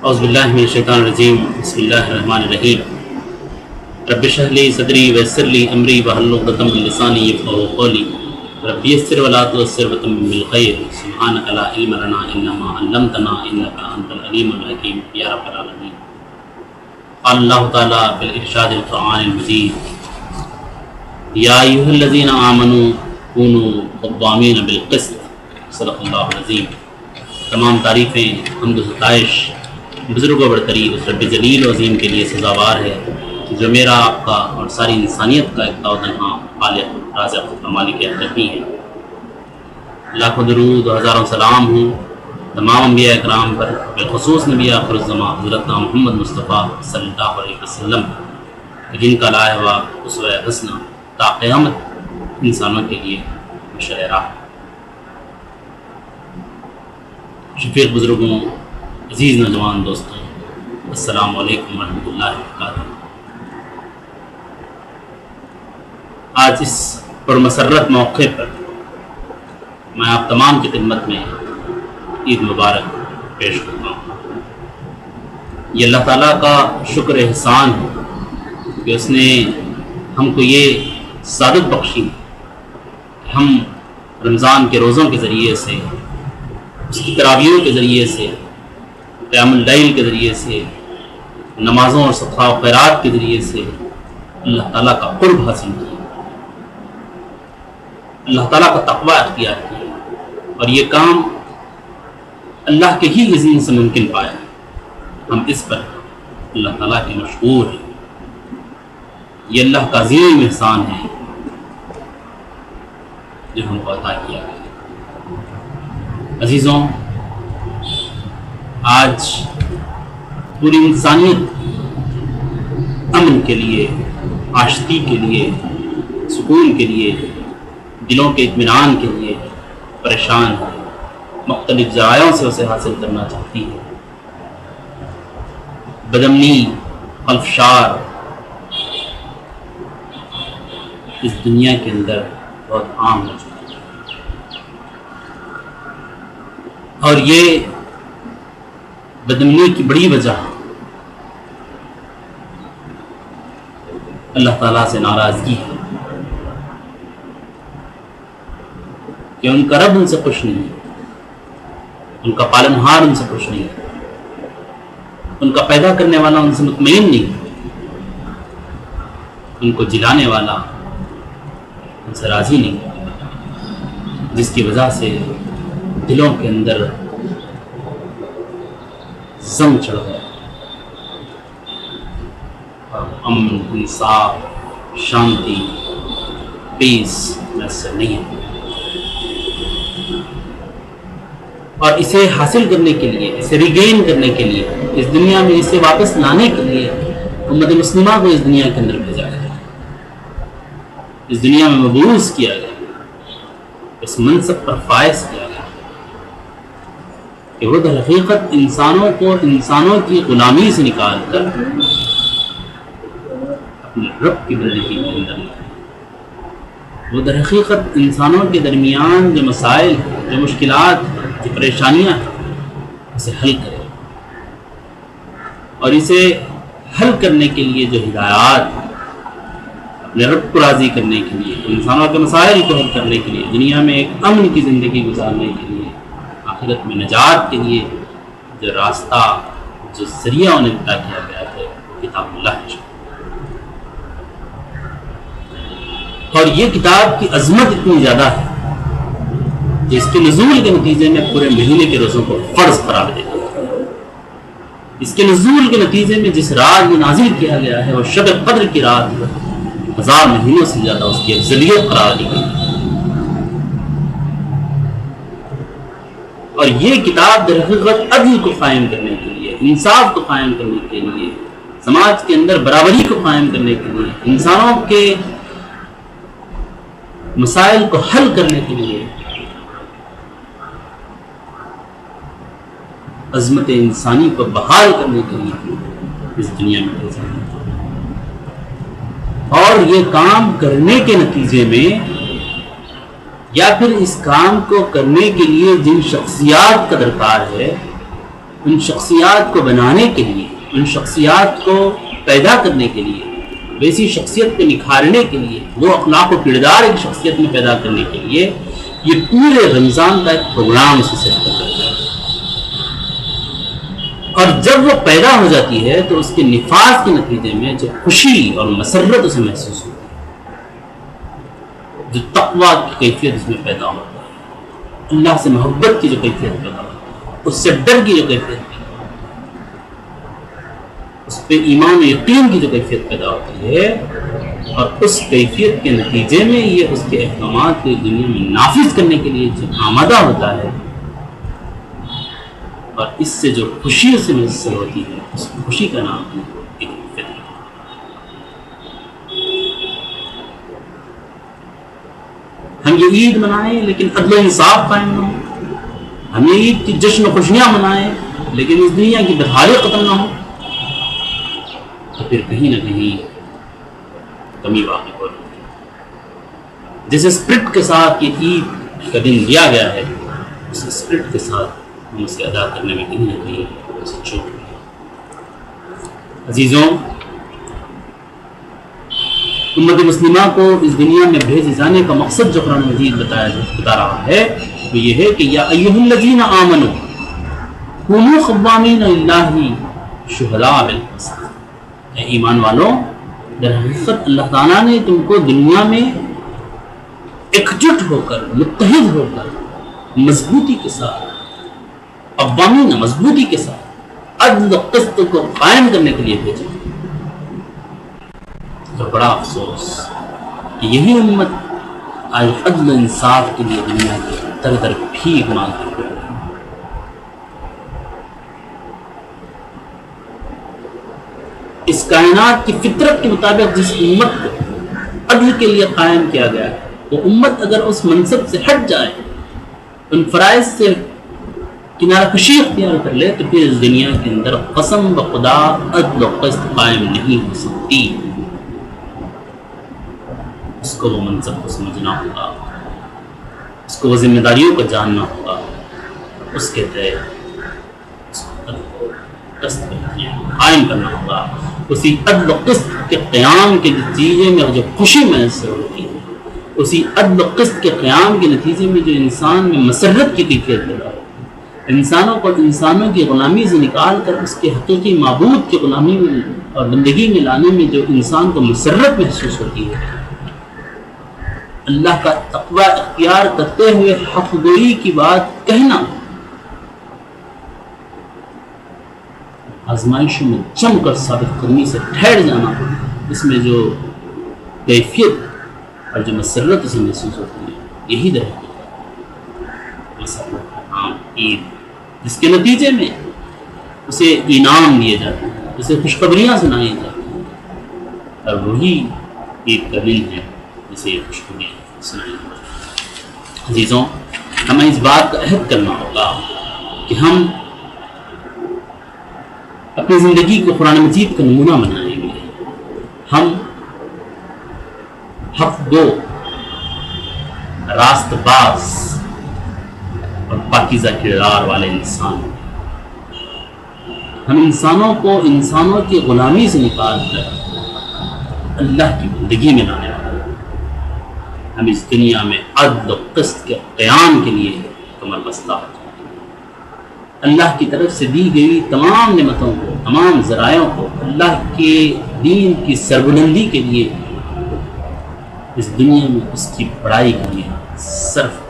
اعوذ باللہ من الشیطان الرجیم بسم اللہ الرحمن الرحیم رب اشرح لی صدری ویسر لی امری واحلل عقدۃ من لسانی یفقہوا قولی رب یسر ولا تعسر وتمم بالخیر سبحانک لا علم لنا الا ما علمتنا انک انت العلیم الحکیم یا رب العالمین۔ قال اللہ تعالی فی الارشاد القرآن المجید یا ایھا الذین آمنوا کونوا قوامین بالقسط صدق اللہ العظیم۔ تمام تعریفیں حمد و ستائش بزرگ و برتری اس رب جلیل و عظیم کے لیے سزاوار ہے جو میرا آپ کا اور ساری انسانیت کا ایک و تنہا خالق رازق و مالک حقیقی ہے۔ لاکھوں درود و ہزاروں سلام ہوں تمام انبیاء اکرام پر، بالخصوص نبی آخر الزمان حضرت محمد مصطفیٰ صلی اللہ علیہ وسلم، جن کا لائے ہوا اسوہ حسنہ تا قیامت انسانوں کے لیے مشرع راہ۔ شفیق بزرگوں، عزیز نوجوان دوستوں، السلام علیکم ورحمۃ اللہ وبرکاتہ۔ آج اس پرمسرت موقع پر میں آپ تمام کی خدمت میں عید مبارک پیش کرتا ہوں۔ یہ اللہ تعالیٰ کا شکر احسان ہے کہ اس نے ہم کو یہ سعادت بخشی کہ ہم رمضان کے روزوں کے ذریعے سے، اس کی تراویحوں کے ذریعے سے، قیام اللیل کے ذریعے سے، نمازوں اور صدقہ و خیرات کے ذریعے سے اللہ تعالیٰ کا قرب حاصل کیا، اللہ تعالیٰ کا تقویٰ اختیار کیا، اور یہ کام اللہ کے ہی اذن سے ممکن پایا۔ ہم اس پر اللہ تعالیٰ کے مشکور ہیں۔ یہ اللہ کا عظیم احسان ہے جو ہم کو عطا کیا ہے۔ عزیزوں، آج پوری انسانیت امن کے لیے، آشتی کے لیے، سکون کے لیے، دلوں کے اطمینان کے لیے پریشان ہے، مختلف ذرائعوں سے اسے حاصل کرنا چاہتی ہے۔ بدامنی، خلفشار اس دنیا کے اندر بہت عام ہو چکی ہے، اور یہ بدامنی کی بڑی وجہ اللہ تعالیٰ سے ناراضگی ہے کہ ان کا رب ان سے خوش نہیں ہے، ان کا پالنہار ان سے خوش نہیں ہے، ان کا پیدا کرنے والا ان سے مطمئن نہیں ہے، ان کو جلانے والا ان سے راضی نہیں ہے، جس کی وجہ سے دلوں کے اندر زنگ چڑھ گیا اور امن، انصاف، شانتی، پیس میسر نہیں ہے۔ اور اسے حاصل کرنے کے لیے، اسے ریگین کرنے کے لیے، اس دنیا میں اسے واپس لانے کے لیے امت مسلمہ کو اس دنیا کے اندر بھیجا گیا، اس دنیا میں مبعوث کیا گیا، اس منصب پر فائز کیا گیا کہ وہ در حقیقت انسانوں کو انسانوں کی غلامی سے نکال کر اپنے رب کی بندگی کے اندر لائے۔ وہ در حقیقت انسانوں کے درمیان جو مسائل، جو مشکلات، جو پریشانیاں ہیں، اسے حل کرے، اور اسے حل کرنے کے لیے جو ہدایات، اپنے رب کو راضی کرنے کے لیے، انسانوں کے مسائل کو حل کرنے کے لیے، دنیا میں ایک امن کی زندگی گزارنے کے لیے، آخرت میں نجات کے لیے جو راستہ، جو ذریعہ انہیں عطا کیا گیا ہے، کتاب اللہ ہے۔ اور یہ کتاب کی عظمت اتنی زیادہ ہے کہ اس کے نزول کے نتیجے میں پورے مہینے کے روزوں کو فرض قرار دے دیا۔ اس کے نزول کے نتیجے میں جس رات میں نازل کیا گیا ہے وہ شب قدر کی رات ہے، 1000 مہینوں سے زیادہ اس کی افضلیت قرار دی گئی۔ اور یہ کتاب در حقیقت عدل کو قائم کرنے کے لیے، انصاف کو قائم کرنے کے لیے، سماج کے اندر برابری کو قائم کرنے کے لیے، انسانوں کے مسائل کو حل کرنے کے لیے، عظمت انسانی کو بحال کرنے کے لیے اس دنیا میں بھیجا گیا۔ اور یہ کام کرنے کے نتیجے میں، یا پھر اس کام کو کرنے کے لیے جن شخصیات کا درکار ہے، ان شخصیات کو بنانے کے لیے، ان شخصیات کو پیدا کرنے کے لیے، ویسی شخصیت کو نکھارنے کے لیے، وہ اخلاق و کردار ایک شخصیت میں پیدا کرنے کے لیے یہ پورے رمضان کا ایک پروگرام اسے سیٹ کرتا ہے۔ اور جب وہ پیدا ہو جاتی ہے تو اس کے نفاذ کے نتیجے میں جو خوشی اور مسرت اسے محسوس ہوتی ہے، جو تقویٰ کی کیفیت اس میں پیدا ہوتا ہے، اللہ سے محبت کی جو کیفیت پیدا ہوتی ہے، اس سے ڈر کی جو کیفیت پیدا ہوتی ہے، اس پہ ایمان و یقین کی جو کیفیت پیدا ہوتی ہے، اور اس کیفیت کے نتیجے میں یہ اس کے احکامات کو دنیا میں نافذ کرنے کے لیے جو آمادہ ہوتا ہے، اور اس سے جو خوشی اسے میسر ہوتی ہے، اس خوشی کا نام ہے ایک فطر۔ ہم یہ عید منائیں لیکن عدل و انصاف قائم نہ ہو، ہم یہ عید کی جشن و خوشیاں منائیں لیکن اس دنیا کی بدحالی ختم نہ ہو، تو پھر کہیں نہ کہیں کمی واقع ہو رہی ہے۔ جس اسپرٹ کے ساتھ یہ عید کا دن دیا گیا ہے، اس اسپرٹ کے ساتھ ہم اسے ادا کرنے میں کہیں نہ کہیں اسے چوک رہی ہے۔ عزیزوں، امت مسلمہ کو اس دنیا میں بھیجے جانے کا مقصد جو قرآن مجید بتا رہا ہے وہ یہ ہے کہ یا ایھا الذین آمنوا کونوا قوامین للہ شہداء بالقسط، اے ایمان والوں، در حقیقت اللہ تعالیٰ نے تم کو دنیا میں ایکجٹ ہو کر، متحد ہو کر، مضبوطی کے ساتھ، قوامین مضبوطی کے ساتھ عدل و قسط کو قائم کرنے کے لیے بھیجا۔ تو بڑا افسوس کہ یہی امت آج عدل و انصاف کے لیے دنیا کے در در بھیک مانگتی ہے۔ اس کائنات کی فطرت کے مطابق جس امت کو عدل کے لیے قائم کیا گیا ہے، وہ امت اگر اس منصب سے ہٹ جائے، ان فرائض سے کنارہ کشی اختیار کر لے، تو پھر اس دنیا کے اندر قسم بخدا عدل و قسط قائم نہیں ہو سکتی۔ اس کو وہ منصب کو سمجھنا ہوگا، اس کو وہ ذمہ داریوں کو جاننا ہوگا، اس کے تحت اس کو عدل و قسط قائم کرنا ہوگا۔ اسی عدل و قسط کے قیام کے نتیجے میں جو خوشی میسر ہوتی ہے، اسی عدل و قسط کے قیام کے نتیجے میں جو انسان میں مسرت کی کیفیت پیدا ہوتی ہے، انسانوں کو انسانوں کی غلامی سے نکال کر اس کے حقیقی معبود کی غلامی میں اور بندگی میں لانے میں جو انسان کو مسرت محسوس ہوتی ہے، اللہ کا تقوی اختیار کرتے ہوئے حق گوئی کی بات کہنا، آزمائشوں میں جم کر ثابت قدمی سے ٹھہر جانا، اس میں جو کیفیت اور جو مسرت اسے محسوس ہوتی ہے، یہی مسرت عام عید، جس کے نتیجے میں اسے انعام دیے جاتے ہیں، اسے خوشخبریاں سنائی جاتی ہیں، اور وہی عید کا دن ہے جسے یہ خوشخبریاں سنائی جاتی ہیں۔ عزیزوں، ہمیں اس بات کا عہد کرنا ہوگا کہ ہم اپنی زندگی کو قرآن مجید کا نمونہ بنائیں گے، ہم حق گو، راست باز اور پاکیزہ کردار والے انسان، ہم انسانوں کو انسانوں کی غلامی سے نکال کر اللہ کی بندگی میں لانے والے، ہم اس دنیا میں عدل و قسط کے قیام کے لیے کمر بستہ ہو جائیں، اللہ کی طرف سے دی گئی تمام نعمتوں کو، تمام ذرائعوں کو اللہ کے دین کی سربلندی کے لیے اس دنیا میں اس کی بڑائی کے لیے صرف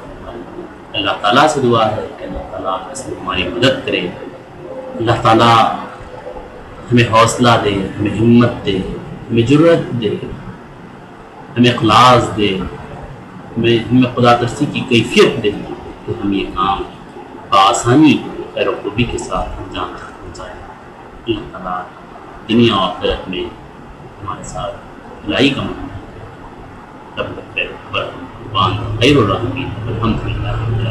اللہ تعالیٰ سے دعا ہے کہ اللہ تعالیٰ اس میں ہماری مدد کرے، اللہ تعالیٰ ہمیں حوصلہ دے، ہمیں ہمت دے، ہمیں جرأت دے، ہمیں اخلاص دے، ہمیں خدا ترسی کی کیفیت دے کہ ہم یہ کام بآسانی خیر و خوبی کے ساتھ انجام تک پہنچائیں۔ اللہ تعالیٰ دنیا اور آخرت میں ہمارے ساتھ بھلائی کا معاملہ، رب خیر الرحمین الحمد للہ۔